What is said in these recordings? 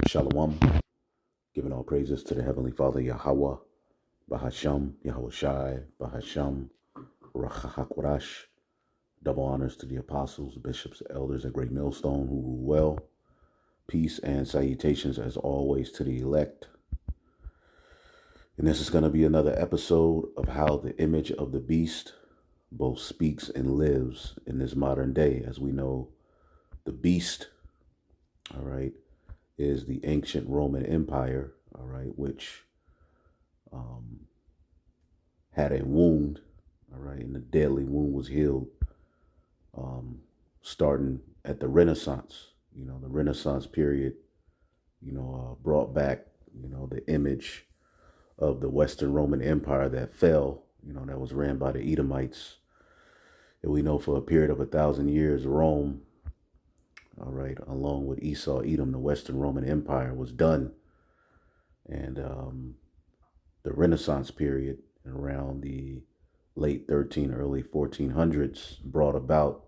Shalom, giving all praises to the Heavenly Father Yahweh, Bahasham, Yahweh Shai, Bahasham, Rachahakwarash. Double honors to the apostles, bishops, elders at Great Millstone who rule well. Peace and salutations as always to the elect. And this is going to be another episode of how the image of the beast both speaks and lives in this modern day. As we know, the beast, all right, is the ancient Roman Empire, all right, which had a wound, all right, and the deadly wound was healed, starting at the Renaissance. The Renaissance period, brought back, the image of the Western Roman Empire that fell, that was ran by the Edomites. And we know for a period of 1,000 years, Rome, all right, along with Esau, Edom, the Western Roman Empire was done. And the Renaissance period around the late 13, early 1400s brought about,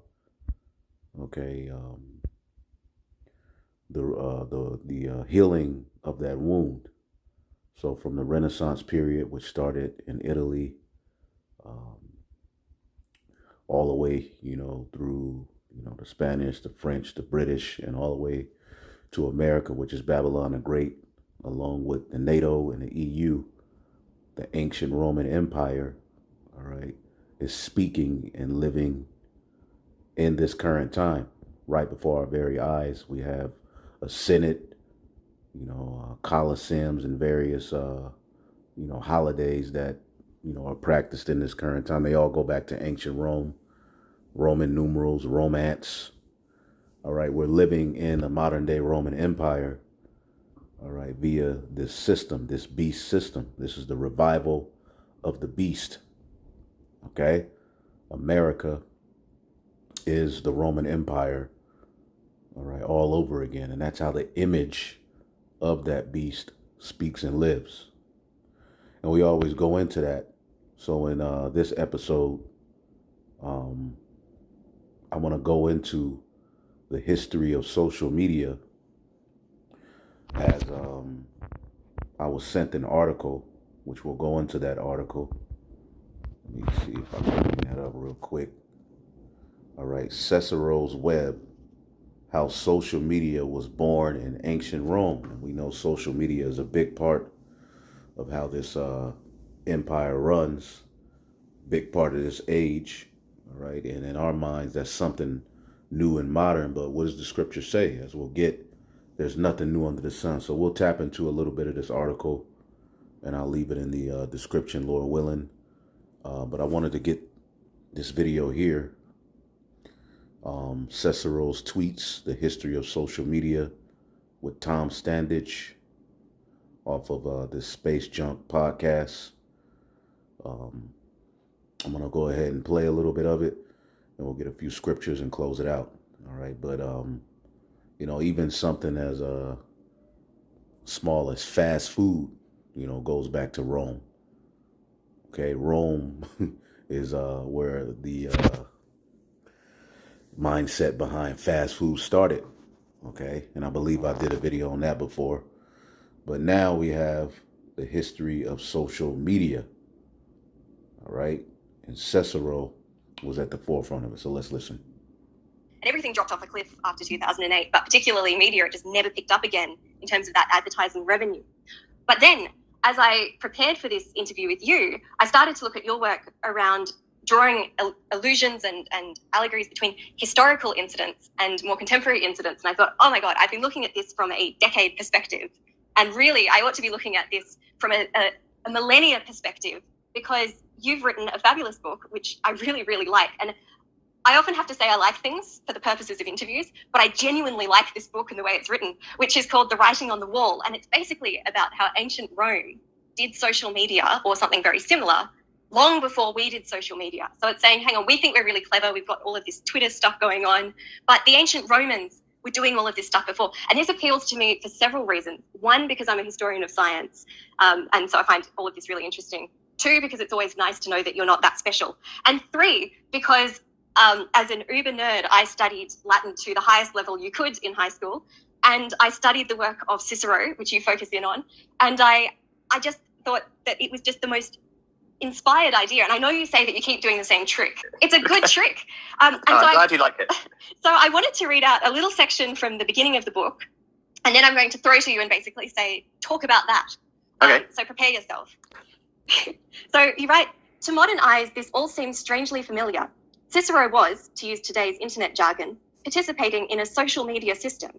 the healing of that wound. So from the Renaissance period, which started in Italy, all the way, through, the Spanish, the French, the British, and all the way to America, which is Babylon the Great, along with the NATO and the EU, the ancient Roman Empire, all right, is speaking and living in this current time. Right before our very eyes, we have a Senate, coliseums and various, holidays that, are practiced in this current time. They all go back to ancient Rome, Roman numerals, romance. All right, we're living in a modern day Roman Empire, all right, via this system, this beast system. This is the revival of the beast, okay? America is the Roman Empire, all right, all over again. And that's how the image of that beast speaks and lives. And we always go into that. So in this episode, I want to go into the history of social media, as I was sent an article, which we'll go into that article. Let me see if I can bring that up real quick. All right, Cicero's Web, how social media was born in ancient Rome. And we know social media is a big part of how this empire runs, big part of this age, all right? And in our minds, that's something new and modern, but what does the scripture say? As we'll get, there's nothing new under the sun. So we'll tap into a little bit of this article, and I'll leave it in the description, Lord willing. But I wanted to get this video here. Cicero's tweets, the history of social media, with Tom Standage, off of this Space Junk podcast. I'm going to go ahead and play a little bit of it, and we'll get a few scriptures and close it out. All right. But, even something as small as fast food, goes back to Rome. Okay. Rome is where the mindset behind fast food started. Okay. And I believe I did a video on that before. But now we have the history of social media. All right. And Cicero was at the forefront of it. So let's listen. And everything dropped off a cliff after 2008, but particularly media, it just never picked up again in terms of that advertising revenue. But then, as I prepared for this interview with you, I started to look at your work around drawing allusions and allegories between historical incidents and more contemporary incidents. And I thought, oh my God, I've been looking at this from a decade perspective. And really, I ought to be looking at this from a millennia perspective, because you've written a fabulous book, which I really, really like. And I often have to say I like things for the purposes of interviews, but I genuinely like this book and the way it's written, which is called The Writing on the Wall. And it's basically about how ancient Rome did social media, or something very similar, long before we did social media. So it's saying, hang on, we think we're really clever. We've got all of this Twitter stuff going on, but the ancient Romans were doing all of this stuff before. And this appeals to me for several reasons. One, because I'm a historian of science, and so I find all of this really interesting. Two, because it's always nice to know that you're not that special. And three, because as an uber nerd, I studied Latin to the highest level you could in high school. and I studied the work of Cicero, which you focus in on, and I just thought that it was just the most inspired idea. And I know you say that you keep doing the same trick. It's a good trick. I'm glad you like it. So I wanted to read out a little section from the beginning of the book, and then I'm going to throw to you and basically say, talk about that. Okay. So prepare yourself. So you write, to modern eyes, this all seems strangely familiar. Cicero was, to use today's internet jargon, participating in a social media system.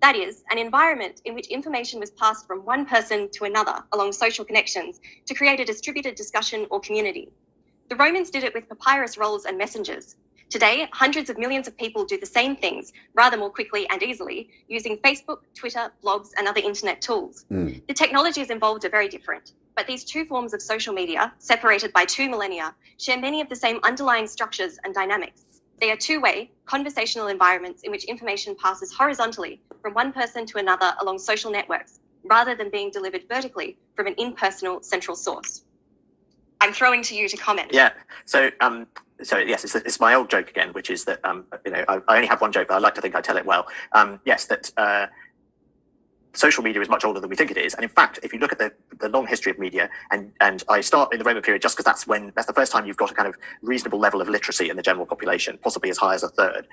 That is, an environment in which information was passed from one person to another along social connections to create a distributed discussion or community. The Romans did it with papyrus rolls and messengers. Today, hundreds of millions of people do the same things rather more quickly and easily using Facebook, Twitter, blogs, and other internet tools. The technologies involved are very different, but these two forms of social media, separated by 2 millennia, share many of the same underlying structures and dynamics. They are two-way, conversational environments in which information passes horizontally from one person to another along social networks, rather than being delivered vertically from an impersonal central source. I'm throwing to you to comment. Yeah. So yes, it's my old joke again, which is that I only have one joke, but I like to think I tell it well. Yes, that social media is much older than we think it is, and in fact, if you look at the long history of media, and I start in the Roman period just because that's the first time you've got a kind of reasonable level of literacy in the general population, possibly as high as a third.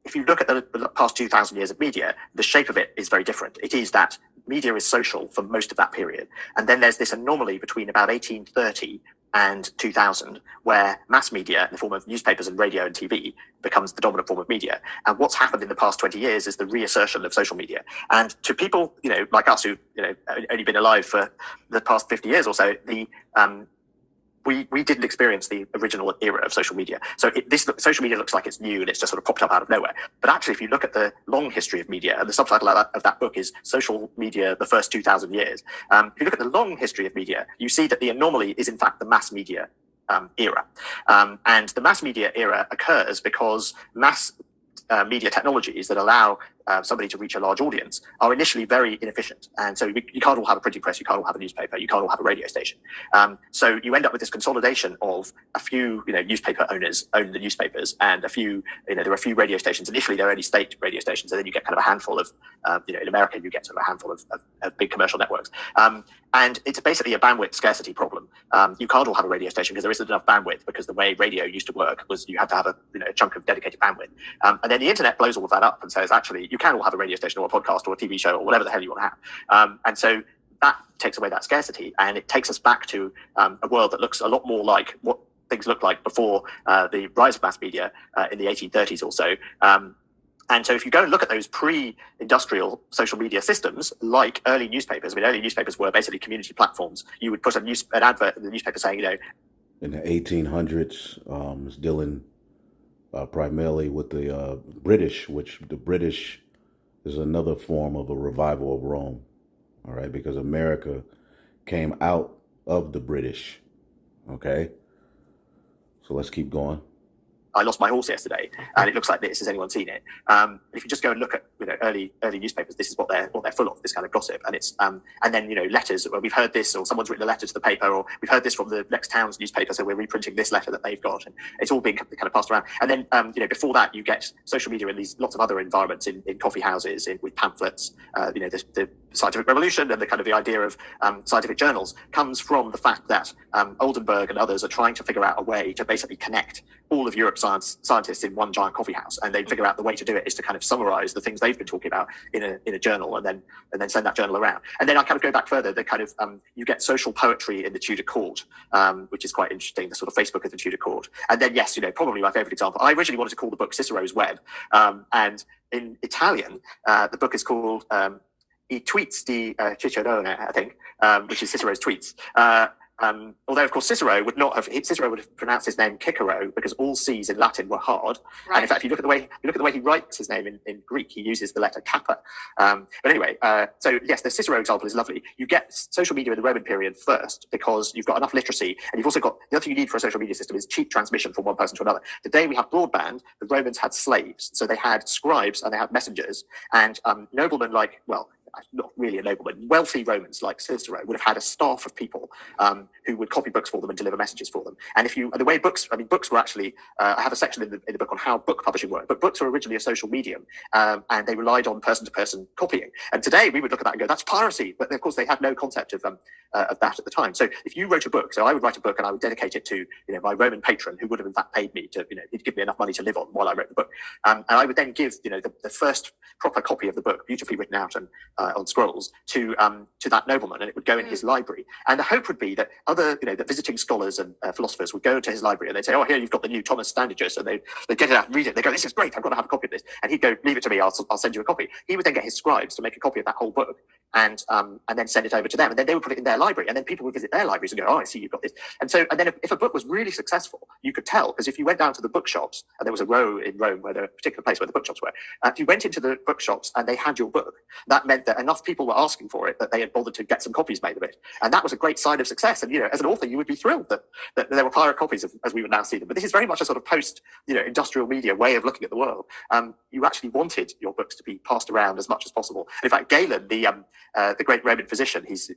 If you look at the past 2,000 years of media, the shape of it is very different. It is that media is social for most of that period. And then there's this anomaly between about 1830 and 2000, where mass media in the form of newspapers and radio and TV becomes the dominant form of media. And what's happened in the past 20 years is the reassertion of social media. And to people, like us who, only been alive for the past 50 years or so, we didn't experience the original era of social media. So social media looks like it's new and it's just sort of popped up out of nowhere. But actually, if you look at the long history of media, and the subtitle of that book is Social Media, the First 2,000 Years. If you look at the long history of media, you see that the anomaly is in fact the mass media era. And the mass media era occurs because mass media technologies that allow somebody to reach a large audience are initially very inefficient. And so you can't all have a printing press, you can't all have a newspaper, you can't all have a radio station. So you end up with this consolidation of a few, newspaper owners own the newspapers, and a few, there are a few radio stations. Initially, they're only state radio stations, and then you get kind of a handful of, in America, you get sort of a handful of big commercial networks. And it's basically a bandwidth scarcity problem. You can't all have a radio station because there isn't enough bandwidth, because the way radio used to work was you had to have a chunk of dedicated bandwidth. And then the internet blows all of that up and says, actually, you can all have a radio station or a podcast or a TV show or whatever the hell you want to have. And so that takes away that scarcity, and it takes us back to a world that looks a lot more like what things looked like before the rise of mass media in the 1830s or so. And so if you go and look at those pre-industrial social media systems, like early newspapers, early newspapers were basically community platforms. You would put an advert in the newspaper saying, in the 1800s, it's dealing primarily with the British, which the British is another form of a revival of Rome, all right, because America came out of the British, okay? So let's keep going. I lost my horse yesterday, and it looks like this. Has anyone seen it? If you just go and look at early newspapers, this is what they're full of, this kind of gossip. And it's and then letters. Well, we've heard this, or someone's written a letter to the paper, or we've heard this from the next town's newspaper, so we're reprinting this letter that they've got, and it's all being kind of passed around. And then before that, you get social media in these lots of other environments, in coffee houses, with pamphlets. The scientific revolution and the kind of the idea of scientific journals comes from the fact that Oldenburg and others are trying to figure out a way to basically connect all of Europe's scientists in one giant coffee house, and they figure out the way to do it is to kind of summarize the things they've been talking about in a journal, and then send that journal around. And then I kind of go back further, the kind of you get social poetry in the Tudor court, which is quite interesting, the sort of Facebook of the Tudor court. And then yes, probably my favorite example, I originally wanted to call the book Cicero's Web, and in Italian the book is called I tweets di Cicerone, I think, which is Cicero's tweets. Although, of course, Cicero would have pronounced his name Cicero, because all C's in Latin were hard. Right. And in fact, if you look at the way he writes his name in Greek, he uses the letter kappa. But anyway, so yes, the Cicero example is lovely. You get social media in the Roman period first because you've got enough literacy, and you've also got the other thing you need for a social media system is cheap transmission from one person to another. Today we have broadband. The Romans had slaves, so they had scribes and they had messengers, and noblemen not really a nobleman, wealthy Romans like Cicero would have had a staff of people who would copy books for them and deliver messages for them. And the way books were actually, I have a section in the book on how book publishing worked, but books were originally a social medium, and they relied on person-to-person copying. And today we would look at that and go, that's piracy. But of course they had no concept of that at the time. So if you wrote a book, so I would write a book and I would dedicate it to my Roman patron, who would have in fact paid me to, he'd give me enough money to live on while I wrote the book. And I would then give, the first proper copy of the book, beautifully written out and on scrolls, to that nobleman, and it would go in his library. And the hope would be that that visiting scholars and philosophers would go to his library and they'd say, oh, here you've got the new Thomas Standages, and they get it out and read it. They go, this is great, I've got to have a copy of this. And he'd go, leave it to me, I'll send you a copy. He would then get his scribes to make a copy of that whole book and then send it over to them, and then they would put it in their library, and then people would visit their libraries and go, oh, I see you've got this. And then if a book was really successful, you could tell, because if you went down to the bookshops, and there was a row in Rome where a particular place where the bookshops were, if you went into the bookshops and they had your book, that meant that enough people were asking for it that they had bothered to get some copies made of it, and that was a great sign of success. And as an author, you would be thrilled that there were pirate copies as we would now see them. But this is very much a sort of post industrial media way of looking at the world. You actually wanted your books to be passed around as much as possible. In fact, Galen, the great Roman physician, he's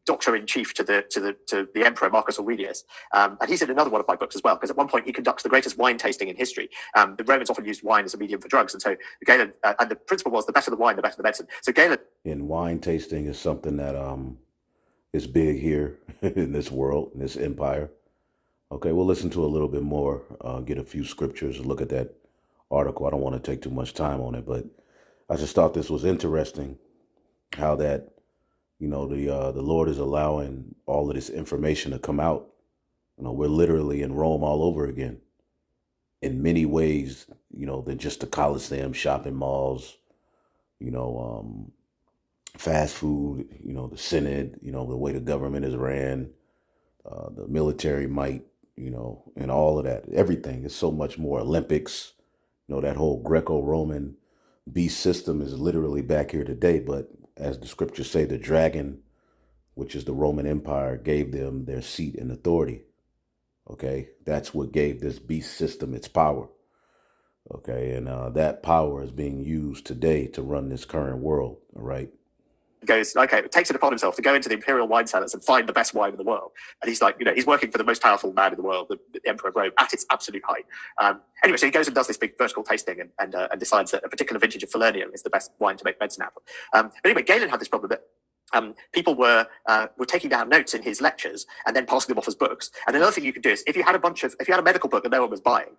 doctor in chief to the emperor Marcus Aurelius, and he's in another one of my books as well, because at one point he conducts the greatest wine tasting in history. The Romans often used wine as a medium for drugs, and so Galen, and the principle was the better the wine, the better the medicine. So Galen, And wine tasting is something that is big here in this world, in this empire. Okay, we'll listen to a little bit more, get a few scriptures, look at that article. I don't want to take too much time on it, but I just thought this was interesting, how that, the Lord is allowing all of this information to come out. We're literally in Rome all over again in many ways, than just the Colosseum, shopping malls, fast food, the Senate, the way the government is ran, the military might, and all of that. Everything is so much more. Olympics, that whole Greco-Roman beast system is literally back here today. But as the scriptures say, the dragon, which is the Roman Empire, gave them their seat and authority. Okay, that's what gave this beast system its power. Okay, and that power is being used today to run this current world. All right. Goes, okay, takes it upon himself to go into the imperial wine cellars and find the best wine in the world. And he's like, he's working for the most powerful man in the world, the Emperor of Rome, at its absolute height. Anyway, so he goes and does this big vertical tasting and decides that a particular vintage of Falernian is the best wine to make medicine out of. But anyway, Galen had this problem that people were taking down notes in his lectures and then passing them off as books. And another thing you could do is, if you had a medical book that no one was buying,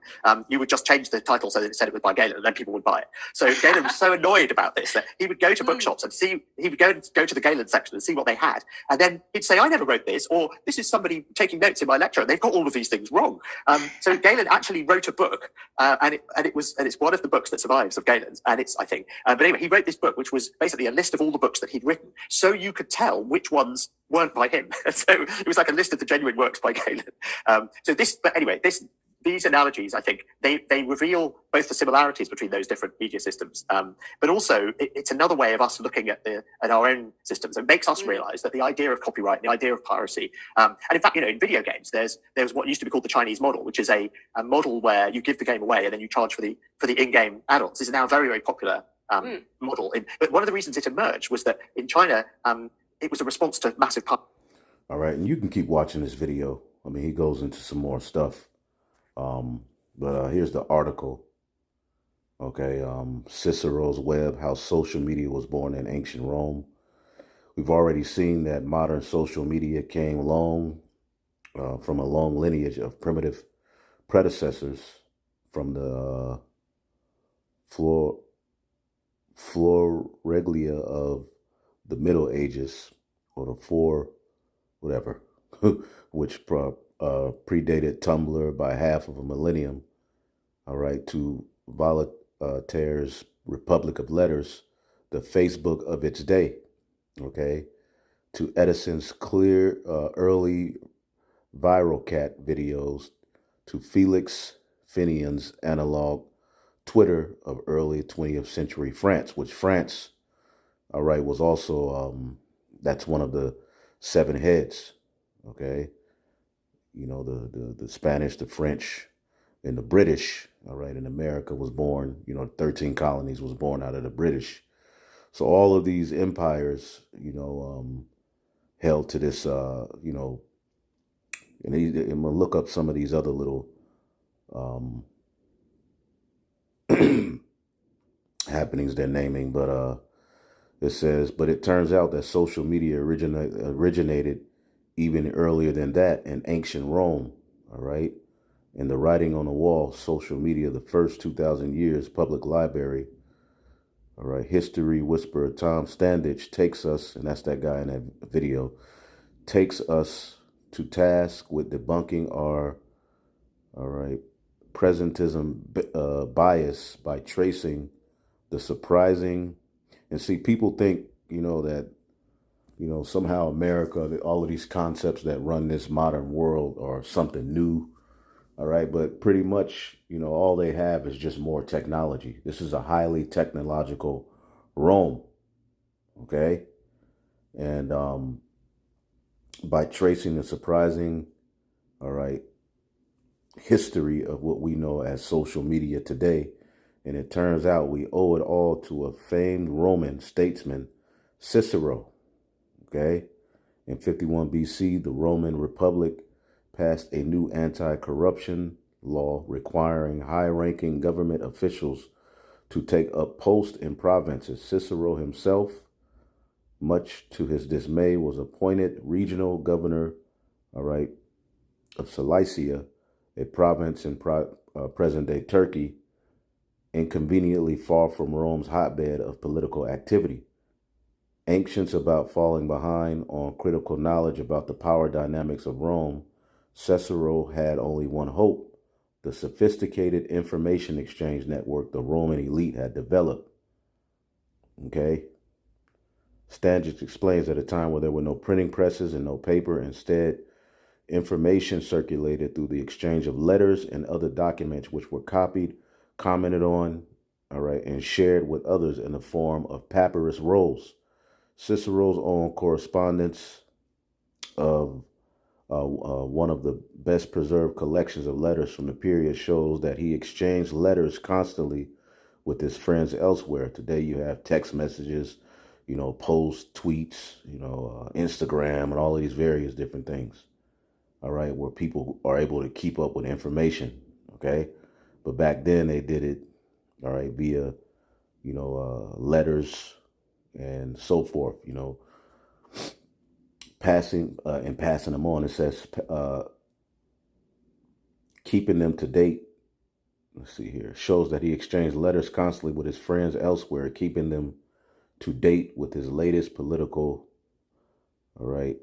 you would just change the title so that it said it was by Galen, and then people would buy it. So Galen was so annoyed about this that he would go to bookshops and he would go to the Galen section and see what they had, and then he'd say, I never wrote this, or this is somebody taking notes in my lecture and they've got all of these things wrong. So Galen actually wrote a book, and it's one of the books that survives of Galen's, and it's, I think, but anyway, he wrote this book, which was basically a list of all the books that he'd written, so you could tell which ones weren't by him. So it was like a list of the genuine works by Galen. These analogies, I think, they reveal both the similarities between those different media systems, but also it's another way of us looking at our own systems. It makes us realize that the idea of copyright, the idea of piracy, and in fact, in video games, there's what used to be called the Chinese model, which is a model where you give the game away and then you charge for the in-game add-ons. This is now a very, very popular model. But one of the reasons it emerged was that in China, it was a response to massive. All right, and you can keep watching this video. I mean, he goes into some more stuff. But here's the article. Okay, Cicero's Web, How Social Media Was Born in Ancient Rome. We've already seen that modern social media came from a long lineage of primitive predecessors from the Floreglia of the Middle Ages, or the whatever, which predated Tumblr by half of a millennium, all right, to Voltaire's Republic of Letters, the Facebook of its day, okay, to Edison's clear early viral cat videos, to Felix Finian's analog Twitter of early 20th century France, which France, all right, was also, that's one of the seven heads, okay? The Spanish, the French, and the British, all right, in America was born, 13 colonies was born out of the British. So all of these empires, held to this, and I'm gonna look up some of these other little um, happenings they're naming, but it says, but it turns out that social media originated even earlier than that in ancient Rome. All right. In the writing on the wall, social media, the first 2,000 years, public library. All right. History whisperer Tom Standage takes us, and that's that guy in that video, takes us to task with debunking our, all right, presentism bias by tracing the surprising. And see, people think, that, somehow America, that all of these concepts that run this modern world are something new. All right. But pretty much, all they have is just more technology. This is a highly technological Rome. Okay. And by tracing the surprising, all right, history of what we know as social media today. And it turns out we owe it all to a famed Roman statesman, Cicero. Okay. In 51 BC, the Roman Republic passed a new anti-corruption law requiring high-ranking government officials to take up posts in provinces. Cicero himself, much to his dismay, was appointed regional governor, all right, of Cilicia, a province in present-day Turkey, inconveniently far from Rome's hotbed of political activity. Anxious about falling behind on critical knowledge about the power dynamics of Rome, Cicero had only one hope: the sophisticated information exchange network the Roman elite had developed. Okay? Stangic explains at a time where there were no printing presses and no paper, instead, information circulated through the exchange of letters and other documents which were copied, commented on, all right, and shared with others in the form of papyrus rolls. Cicero's own correspondence of one of the best preserved collections of letters from the period shows that he exchanged letters constantly with his friends elsewhere. Today you have text messages, posts, tweets, Instagram, and all of these various different things. All right, where people are able to keep up with information. Okay, but back then they did it, all right, via, letters and so forth, passing and passing them on. It says keeping them to date. Let's see here. Shows that he exchanged letters constantly with his friends elsewhere, keeping them to date with his latest political. All right.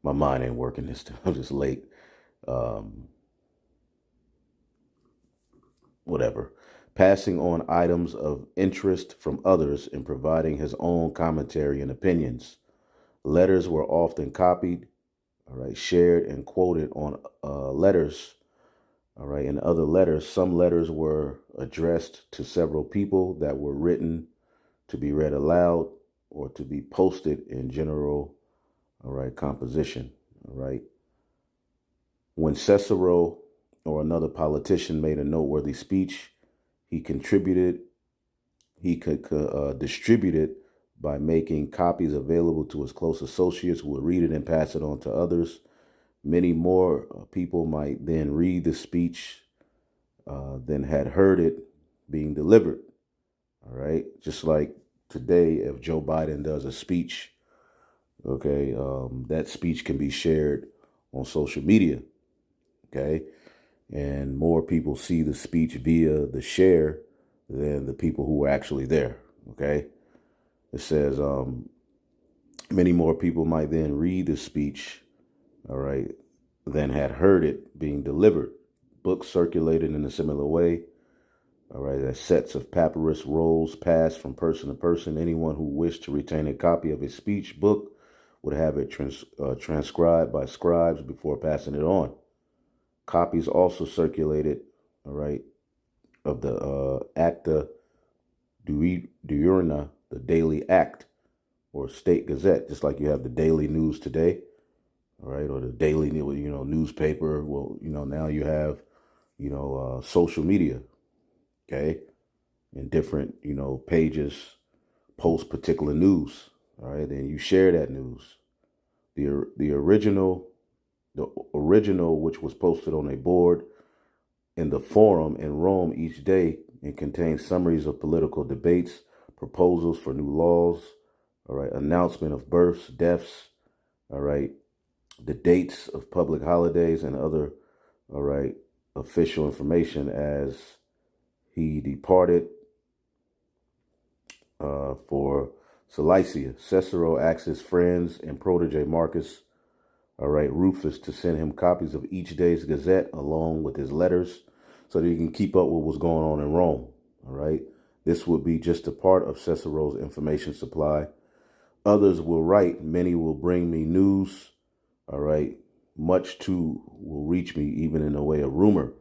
My mind ain't working this time. I'm just late. Whatever. Passing on items of interest from others and providing his own commentary and opinions. Letters were often copied, all right, shared and quoted on letters, all right, in other letters. Some letters were addressed to several people that were written to be read aloud or to be posted in general, all right, composition, all right. When Cicero or another politician made a noteworthy speech, he could distribute it by making copies available to his close associates who would read it and pass it on to others. Many more people might then read the speech than had heard it being delivered. All right. Just like today, if Joe Biden does a speech, okay, that speech can be shared on social media. Okay. And more people see the speech via the share than the people who were actually there. Okay. It says many more people might then read the speech, all right, than had heard it being delivered. Books circulated in a similar way, all right, as sets of papyrus rolls passed from person to person. Anyone who wished to retain a copy of a speech book would have it transcribed by scribes before passing it on. Copies also circulated, all right, of the Acta Diurna, the Daily Act, or State Gazette, just like you have the Daily News today, all right, or the Daily, newspaper. Well, now you have, social media, okay? and different, pages post particular news. All right, then you share that news. The original, which was posted on a board in the forum in Rome each day, and contains summaries of political debates, proposals for new laws, all right, announcement of births, deaths, all right, the dates of public holidays and other, all right, official information as he departed for Cilicia. Cicero asked his friends and protege Marcus, all right, Rufus, to send him copies of each day's Gazette along with his letters so that he can keep up with what's going on in Rome. All right. This would be just a part of Cicero's information supply. Others will write, many will bring me news. All right. Much too will reach me, even in the way of rumor.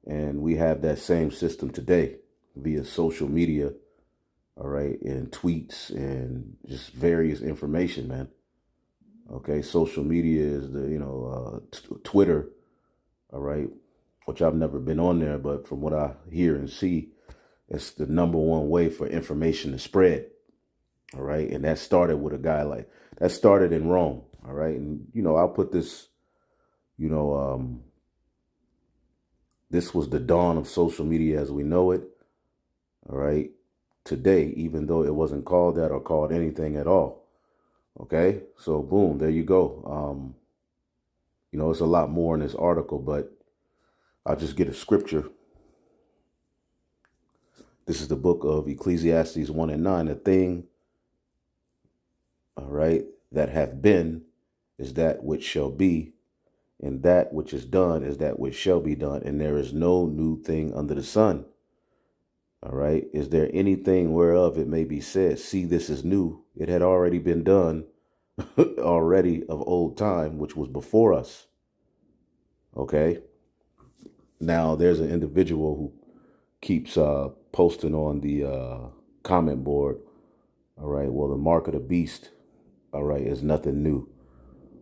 And we have that same system today via social media. All right. And tweets and just various information, man. Okay, social media is the, Twitter, all right, which I've never been on there, but from what I hear and see, it's the number one way for information to spread, all right, and that started with a guy that started in Rome, all right, and, I'll put this, this was the dawn of social media as we know it, all right, today, even though it wasn't called that or called anything at all. Okay, so boom, there you go. It's a lot more in this article, but I'll just get a scripture. This is the book of Ecclesiastes 1:9. A thing, all right, that hath been is that which shall be, and that which is done is that which shall be done, and there is no new thing under the sun. All right, is there anything whereof it may be said, see, this is new? It had already been done already of old time, which was before us. Okay. Now there's an individual who keeps posting on the comment board. All right. Well, the mark of the beast, all right, is nothing new.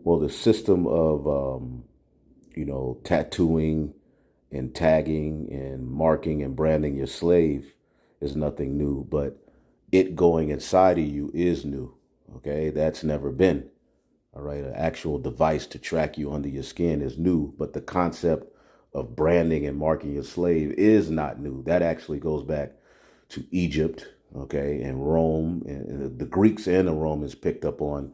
Well, the system of, tattooing and tagging and marking and branding your slave is nothing new, but it going inside of you is new. Okay. That's never been. All right. An actual device to track you under your skin is new, but the concept of branding and marking your slave is not new. That actually goes back to Egypt, okay, and Rome, and the Greeks and the Romans picked up on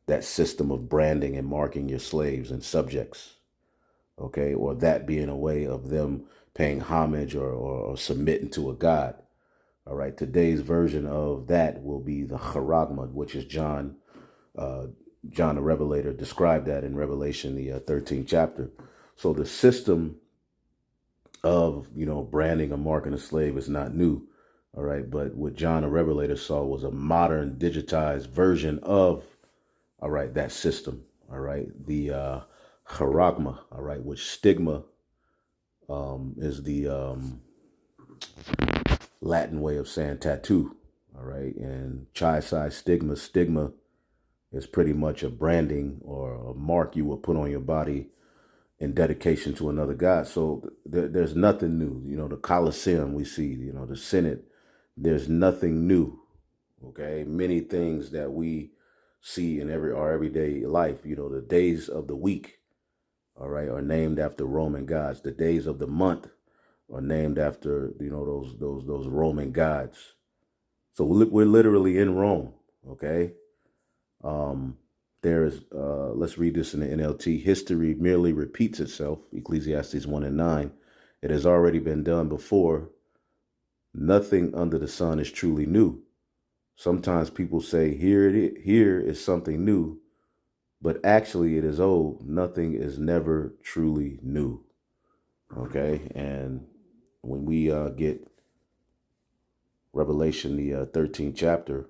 that system of branding and marking your slaves and subjects, okay, or that being a way of them paying homage or submitting to a god. All right, today's version of that will be the charagma, which is John the Revelator described that in Revelation, the 13th chapter. So the system of, branding or marking a slave is not new. All right. But what John the Revelator saw was a modern digitized version of, all right, that system. All right. The charagma. All right. Which stigma is the Latin way of saying tattoo. All right. And chai stigma is pretty much a branding or a mark you will put on your body in dedication to another god. So there's nothing new. The Colosseum we see, the Senate, there's nothing new. Okay. Many things that we see in our everyday life, the days of the week, all right, are named after Roman gods. The days of the month are named after, those Roman gods. So we're literally in Rome. Okay. There is, let's read this in the NLT. History merely repeats itself. Ecclesiastes 1:9. It has already been done before. Nothing under the sun is truly new. Sometimes people say, here is something new, but actually it is old. Nothing is never truly new. Okay. And when we get Revelation, the 13th chapter,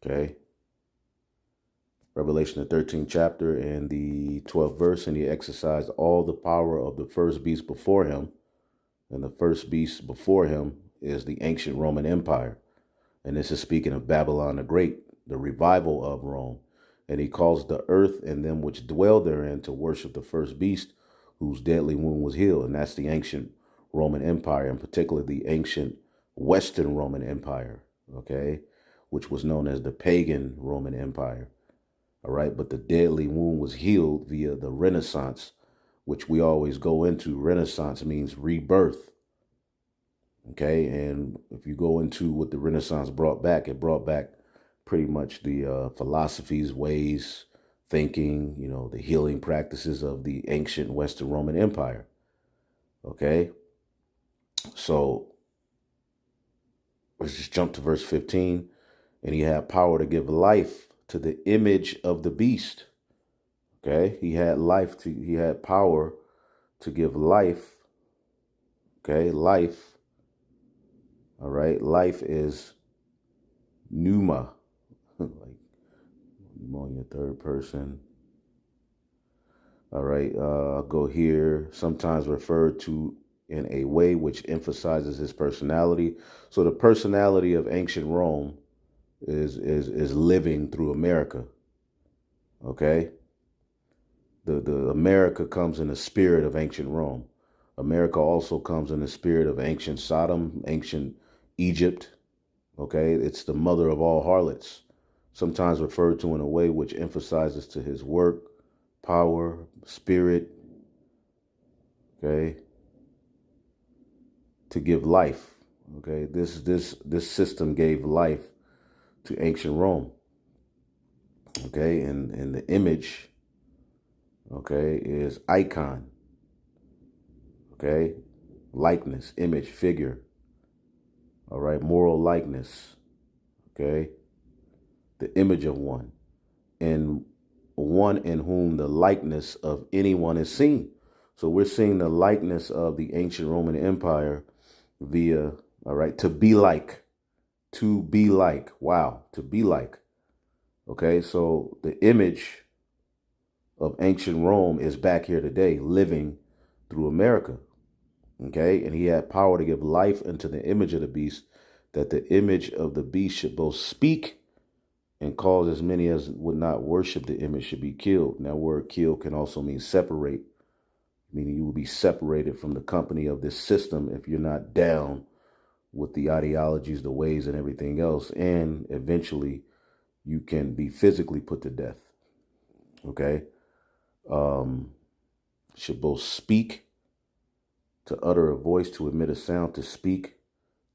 okay, Revelation, the 13th chapter and the 12th verse, and he exercised all the power of the first beast before him. And the first beast before him is the ancient Roman Empire. And this is speaking of Babylon the Great, the revival of Rome. And he caused the earth and them which dwell therein to worship the first beast, whose deadly wound was healed. And that's the ancient Roman Empire, in particular the ancient Western Roman Empire, okay, which was known as the pagan Roman Empire. All right, but the deadly wound was healed via the Renaissance, which we always go into. Renaissance means rebirth. Okay, and if you go into what the Renaissance brought back, it brought back pretty much the philosophies, ways, thinking, the healing practices of the ancient Western Roman Empire. Okay, so let's just jump to verse 15. And he had power to give life to the image of the beast. Okay, he had power to give life. Okay, life. All right, life is pneuma, like pneumonia, third person. All right, I'll go here. Sometimes referred to in a way which emphasizes his personality. So the personality of ancient Rome is living through America. Okay, the America comes in the spirit of ancient Rome. America also comes in the spirit of ancient Sodom, ancient Egypt. Okay, it's the mother of all harlots, sometimes referred to in a way which emphasizes to his work, power, spirit, okay, to give life. Okay, this system gave life to ancient Rome. Okay, and the image, okay, is icon. Okay, likeness, image, figure. All right, moral likeness. Okay, the image of one, and one in whom the likeness of anyone is seen. So we're seeing the likeness of the ancient Roman Empire via, all right, to be like. Wow, to be like. Okay, so the image of ancient Rome is back here today, living through America. Okay, and he had power to give life into the image of the beast, that the image of the beast should both speak and cause as many as would not worship the image should be killed. Now, word kill can also mean separate, meaning you will be separated from the company of this system if you're not down with the ideologies, the ways, and everything else. And eventually you can be physically put to death. Okay. Should both speak, to utter a voice, to emit a sound, to speak,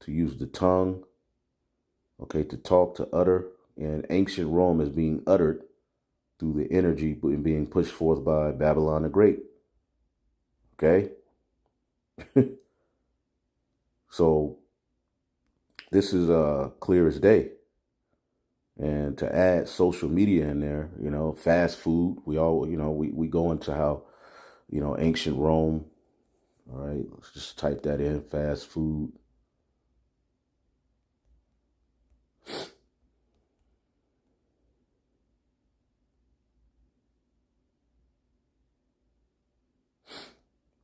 to use the tongue, okay, to talk, to utter. And ancient Rome is being uttered through the energy being pushed forth by Babylon the Great. Okay? So this is clear as day. And to add social media in there, fast food, we go into how, ancient Rome, all right, let's just type that in, fast food.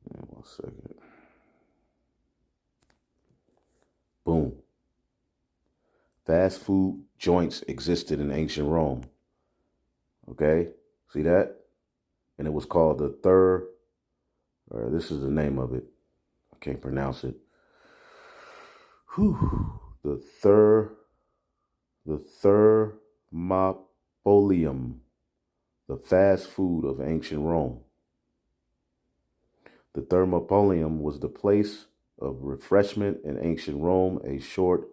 One second. Boom. Fast food joints existed in ancient Rome. Okay, see that? And it was called the third, or this is the name of it. I can't pronounce it. Whew. The thermopolium, the fast food of ancient Rome. The thermopolium was the place of refreshment in ancient Rome, a sort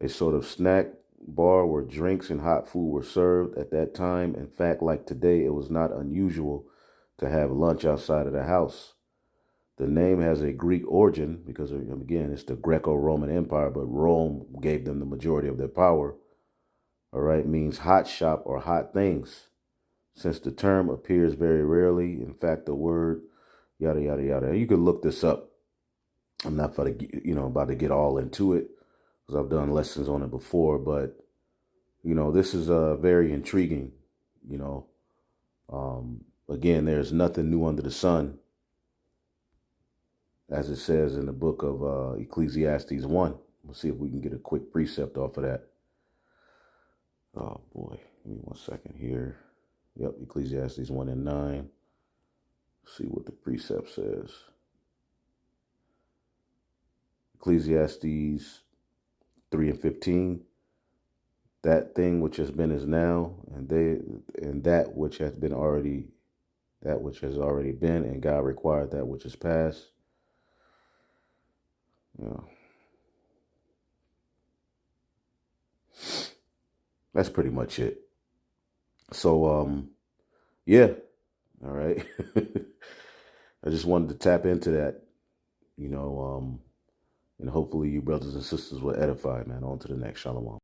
of snack bar where drinks and hot food were served at that time. In fact, like today, it was not unusual to have lunch outside of the house. The name has a Greek origin because, again, it's the Greco-Roman Empire, but Rome gave them the majority of their power. All right, means hot shop or hot things. Since the term appears very rarely, in fact, the word yada, yada, yada. You can look this up. I'm not about to get all into it because I've done lessons on it before, but, this is very intriguing. Again, there's nothing new under the sun, as it says in the book of Ecclesiastes 1. We'll see if we can get a quick precept off of that. Oh, boy. Give me 1 second here. Yep, Ecclesiastes 1:9. See what the precept says. Ecclesiastes 3 and 15. That thing which has been is now, and that which has already been, and God required that which is past. Yeah. That's pretty much it. So yeah. All right. I just wanted to tap into that, and hopefully you brothers and sisters will edify, man. On to the next. Shalom.